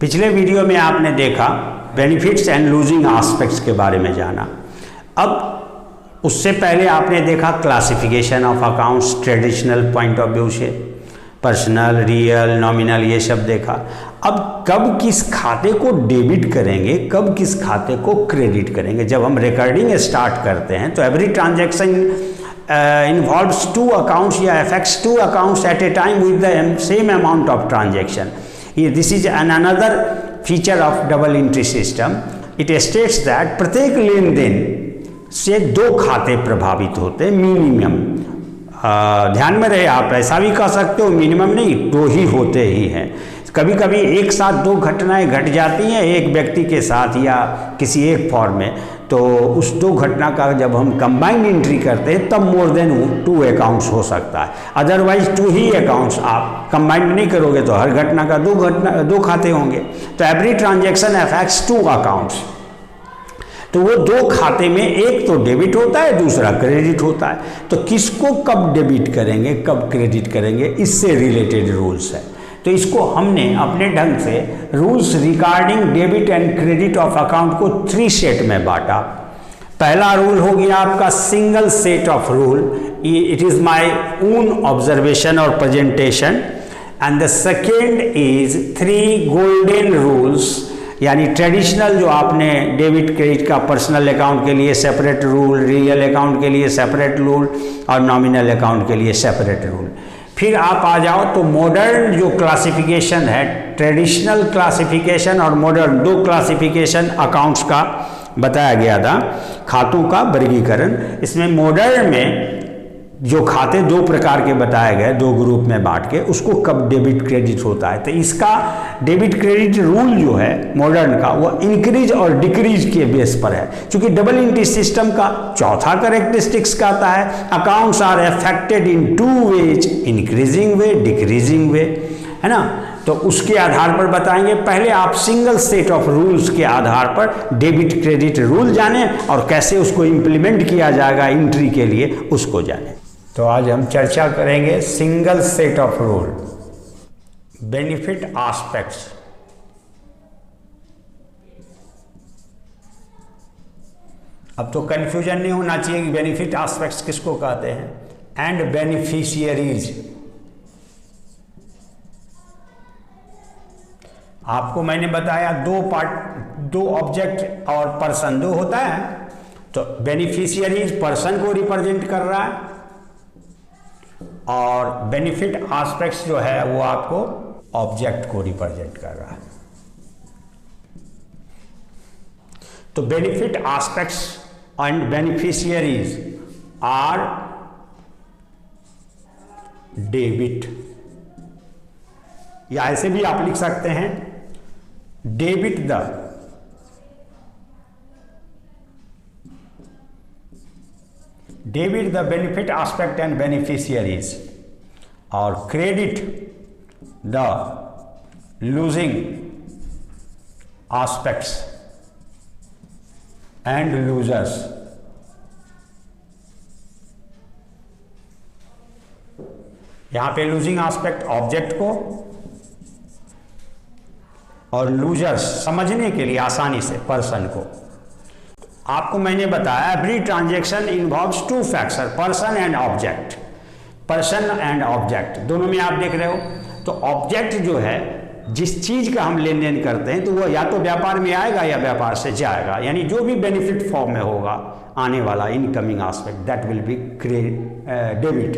पिछले वीडियो में आपने देखा बेनिफिट्स एंड लूजिंग एस्पेक्ट्स के बारे में जाना। अब उससे पहले आपने देखा classification of accounts traditional point of view से, पर्सनल, रियल, नॉमिनल, ये सब देखा। अब कब किस खाते को डेबिट करेंगे, कब किस खाते को क्रेडिट करेंगे। जब हम रिकॉर्डिंग स्टार्ट करते हैं तो every transaction involves two accounts या affects two accounts at a time with the same amount of transaction. This is another feature of double entry system. It states that प्रत्येक लेन then से दो खाते प्रभावित होते हैं मिनिमम। ध्यान में रहे, आप ऐसा भी कह सकते हो मिनिमम नहीं, दो ही होते ही हैं। कभी कभी एक साथ दो घटनाएं घट जाती हैं एक व्यक्ति के साथ या किसी एक फॉर्म में, तो उस दो घटना का जब हम कंबाइंड एंट्री करते हैं तब मोर देन टू अकाउंट्स हो सकता है। अदरवाइज टू ही अकाउंट्स, आप कंबाइंड नहीं करोगे तो हर घटना का दो खाते होंगे। तो every transaction affects two accounts. तो वो दो खाते में एक तो डेबिट होता है, दूसरा क्रेडिट होता है। तो किसको कब डेबिट करेंगे, कब क्रेडिट करेंगे, इससे रिलेटेड रूल्स है। तो इसको हमने अपने ढंग से rules regarding debit and credit of account को 3 सेट में बांटा। पहला रूल हो गया आपका single set of rule, it is my own observation और presentation. And the second is 3 golden rules, यानी ट्रेडिशनल जो आपने डेबिट क्रेडिट का पर्सनल अकाउंट के लिए सेपरेट रूल, रियल अकाउंट के लिए सेपरेट रूल और नॉमिनल अकाउंट के लिए सेपरेट रूल। फिर आप आ जाओ तो मॉडर्न जो क्लासिफिकेशन है, ट्रेडिशनल क्लासिफिकेशन और मॉडर्न, दो क्लासिफिकेशन अकाउंट्स का बताया गया था, खातों का वर्गीकरण। इसमें मॉडर्न में जो खाते दो प्रकार के बताए गए, दो ग्रुप में बांट के, उसको कब डेबिट क्रेडिट होता है। तो इसका डेबिट क्रेडिट रूल जो है मॉडर्न का, वो इंक्रीज और डिक्रीज के बेस पर है। क्योंकि डबल एंट्री सिस्टम का चौथा कैरेक्टरिस्टिक्स कहता है accounts are affected in 2 ways, increasing way, decreasing way, है ना। तो उसके आधार पर बताएंगे। पहले आप सिंगल सेट ऑफ रूल्स के आधार पर डेबिट क्रेडिट रूल जाने और कैसे उसको इम्प्लीमेंट किया जाएगा एंट्री के लिए, उसको जाने। तो आज हम चर्चा करेंगे single set of rule, benefit aspects. अब तो कंफ्यूजन नहीं होना चाहिए कि बेनिफिट एस्पेक्ट्स किसको कहते हैं, एंड बेनिफिशियरीज। आपको मैंने बताया दो ऑब्जेक्ट और पर्सन दो होता है। तो बेनिफिशियरीज पर्सन को रिप्रेजेंट कर रहा है और बेनिफिट एस्पेक्ट्स जो है वो आपको ऑब्जेक्ट को रिप्रेजेंट कर रहा है। तो benefit aspects and beneficiaries are debit, या ऐसे भी आप लिख सकते हैं debit the benefit aspect and beneficiaries और credit the losing aspects and losers. यहां पे लूजिंग एस्पेक्ट ऑब्जेक्ट को और लूजर्स समझने के लिए आसानी से पर्सन को। आपको मैंने बताया every transaction involves 2 factor, person and object. Person and object दोनों में आप देख रहे हो। तो ऑब्जेक्ट जो है, जिस चीज का हम लेन देन करते हैं, तो वो या तो व्यापार में आएगा या व्यापार से जाएगा, यानी जो भी बेनिफिट फॉर्म में होगा आने वाला incoming aspect, that will be debit.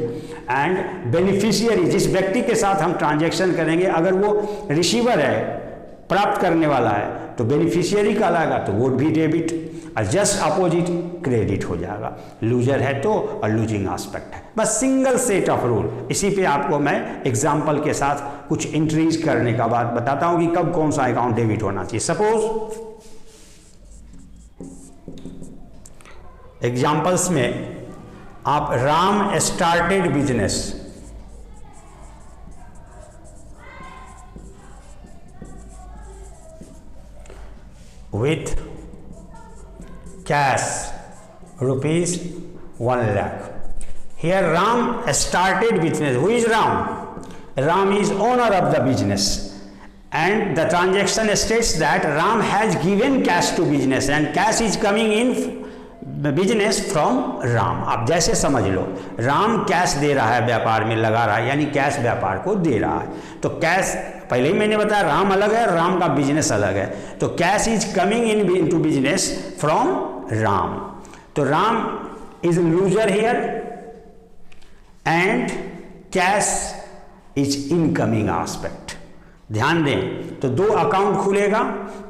And beneficiary, जिस व्यक्ति के साथ हम ट्रांजैक्शन करेंगे, अगर वो रिसीवर है, प्राप्त करने वाला है, तो बेनिफिशियरी कहलाएगा, तो वो भी डेबिट। और जस्ट अपोजिट क्रेडिट हो जाएगा। लूजर है तो, और लूजिंग एस्पेक्ट है। बस सिंगल सेट ऑफ रूल। इसी पे आपको मैं एग्जाम्पल के साथ कुछ एंट्रीज करने का बात बताता हूं कि कब कौन सा अकाउंट डेबिट होना चाहिए। सपोज एग्जाम्पल्स में आप Ram started business, with cash rupees 1 lakh. Here Ram started business. Who is Ram? Ram is owner of the business and the transaction states that Ram has given cash to business and cash is coming in business from Ram. आप जैसे समझ लो, Ram cash दे रहा है, व्यापार में लगा रहा है, यानी कैश व्यापार को दे रहा है। तो कैश पहले ही मैंने बताया राम अलग है, राम का बिजनेस अलग है। तो cash is coming into business from Ram. तो Ram is loser here and cash is incoming aspect. ध्यान दें, तो दो अकाउंट खुलेगा,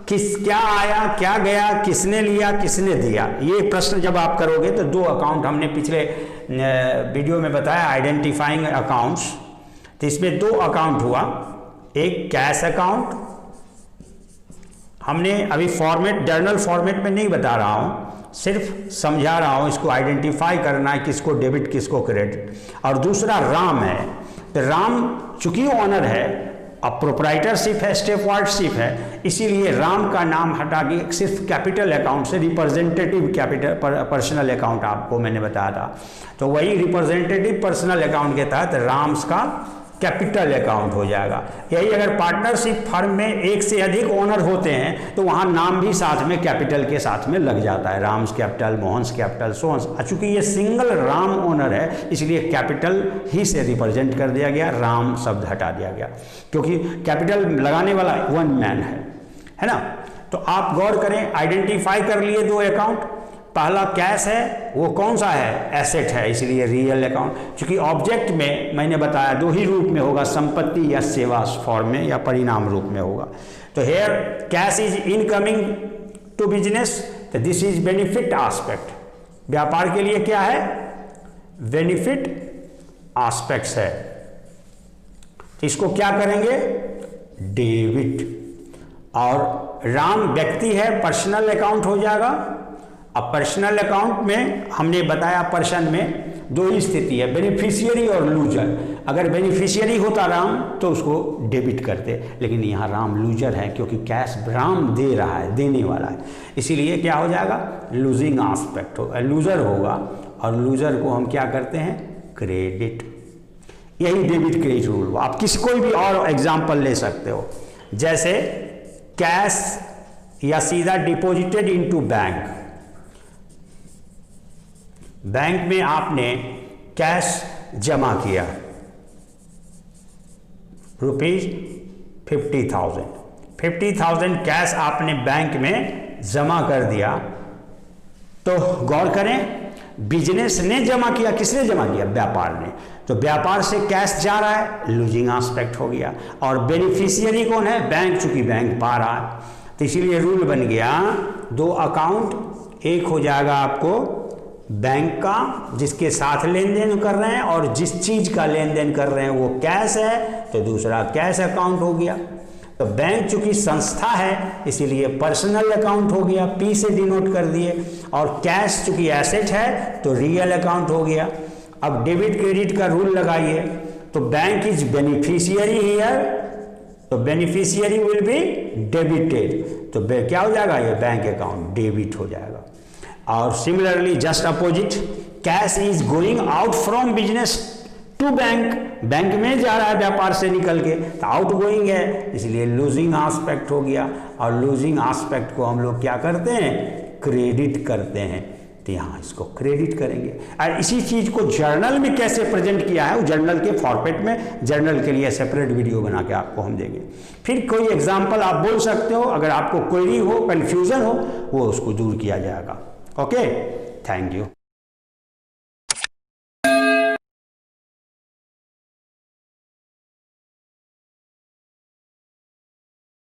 क्या आया क्या गया, किसने लिया किसने दिया, ये प्रश्न जब आप करोगे तो दो अकाउंट हमने पिछले वीडियो में बताया आइडेंटिफाइंग अकाउंट्स। तो इसमें दो अकाउंट हुआ, एक कैश अकाउंट, हमने अभी फॉर्मेट जर्नल फॉर्मेट में नहीं बता रहा हूँ, सिर्फ समझा रहा हूँ इसको आइडेंटिफाई करना है किसको डेबिट किसको क्रेडिट। और दूसरा राम है। तो राम चूंकि ऑनर है, अब प्रोप्राइटरशिप है, स्टेपवार्डशिप है, इसीलिए राम का नाम हटा के सिर्फ कैपिटल अकाउंट से रिप्रेजेंटेटिव कैपिटल पर्सनल अकाउंट आपको मैंने बताया था। तो वही रिप्रेजेंटेटिव पर्सनल अकाउंट के तहत राम्स का कैपिटल अकाउंट हो जाएगा। यही अगर पार्टनरशिप फर्म में एक से अधिक ओनर होते हैं तो वहाँ नाम भी साथ में कैपिटल के साथ में लग जाता है, राम्स कैपिटल, मोहन्स कैपिटल, सोन्स। चूंकि ये सिंगल राम ओनर है इसलिए कैपिटल ही से रिप्रेजेंट कर दिया गया, राम शब्द हटा दिया गया, क्योंकि कैपिटल लगाने वाला वन मैन है ना। तो आप गौर करें, आइडेंटिफाई कर लिए दो अकाउंट। पहला कैश है, वो कौन सा है, एसेट है, इसलिए रियल अकाउंट। क्योंकि ऑब्जेक्ट में मैंने बताया दो ही रूप में होगा, संपत्ति या सेवा फॉर्म में या परिणाम रूप में होगा। तो here cash is incoming to business, तो दिस इज बेनिफिट एस्पेक्ट। व्यापार के लिए क्या है, बेनिफिट एस्पेक्ट्स है। तो इसको क्या करेंगे, डेबिट। और राम व्यक्ति है, पर्सनल अकाउंट हो जाएगा। अब पर्सनल अकाउंट में हमने बताया पर्सन में दो ही स्थिति है, बेनिफिशियरी और लूजर। अगर बेनिफिशियरी होता राम तो उसको डेबिट करते, लेकिन यहाँ राम लूजर है क्योंकि कैश राम दे रहा है, देने वाला है, इसीलिए क्या हो जाएगा, लूजिंग एस्पेक्ट होगा, लूजर होगा। और लूजर को हम क्या करते हैं, क्रेडिट। यही डेबिट क्रेडिट रूल हुआ। आप किसी कोई भी और एग्जाम्पल ले सकते हो, जैसे कैश या सीधा डिपॉजिटेड इनटू बैंक। बैंक में आपने कैश जमा किया ₹50,000 कैश आपने बैंक में जमा कर दिया। तो गौर करें, बिजनेस ने जमा किया, किसने जमा किया, व्यापार ने। तो व्यापार से कैश जा रहा है, लूजिंग एस्पेक्ट हो गया। और बेनिफिशियरी कौन है, बैंक, चूंकि बैंक पा रहा है। तो इसीलिए रूल बन गया, दो अकाउंट, एक हो जाएगा आपको बैंक का जिसके साथ लेन देन कर रहे हैं और जिस चीज का लेन देन कर रहे हैं वो कैश है, तो दूसरा कैश अकाउंट हो गया। तो बैंक चूंकि संस्था है इसीलिए पर्सनल अकाउंट हो गया, पी से डिनोट कर दिए। और कैश चूंकि एसेट है तो रियल अकाउंट हो गया। अब डेबिट क्रेडिट का रूल लगाइए, तो बैंक इज बेनिफिशियरी हियर, तो बेनिफिशियरी विल बी डेबिटेड, तो क्या हो जाएगा, ये बैंक अकाउंट डेबिट हो जाएगा। और similarly just opposite, cash is going out from business to bank, bank में जा रहा है व्यापार से निकल के, तो आउट गोइंग है, इसलिए लूजिंग एस्पेक्ट हो गया। और लूजिंग एस्पेक्ट को हम लोग क्या करते हैं, क्रेडिट करते हैं। तो यहाँ इसको क्रेडिट करेंगे। और इसी चीज को जर्नल में कैसे प्रेजेंट किया है, वो जर्नल के फॉर्मेट में, जर्नल के लिए सेपरेट वीडियो बना के आपको हम देंगे। फिर कोई एग्जाम्पल आप बोल सकते हो, अगर आपको क्वेरी हो, कंफ्यूजन हो, वो उसको दूर किया जाएगा। Okay, thank you.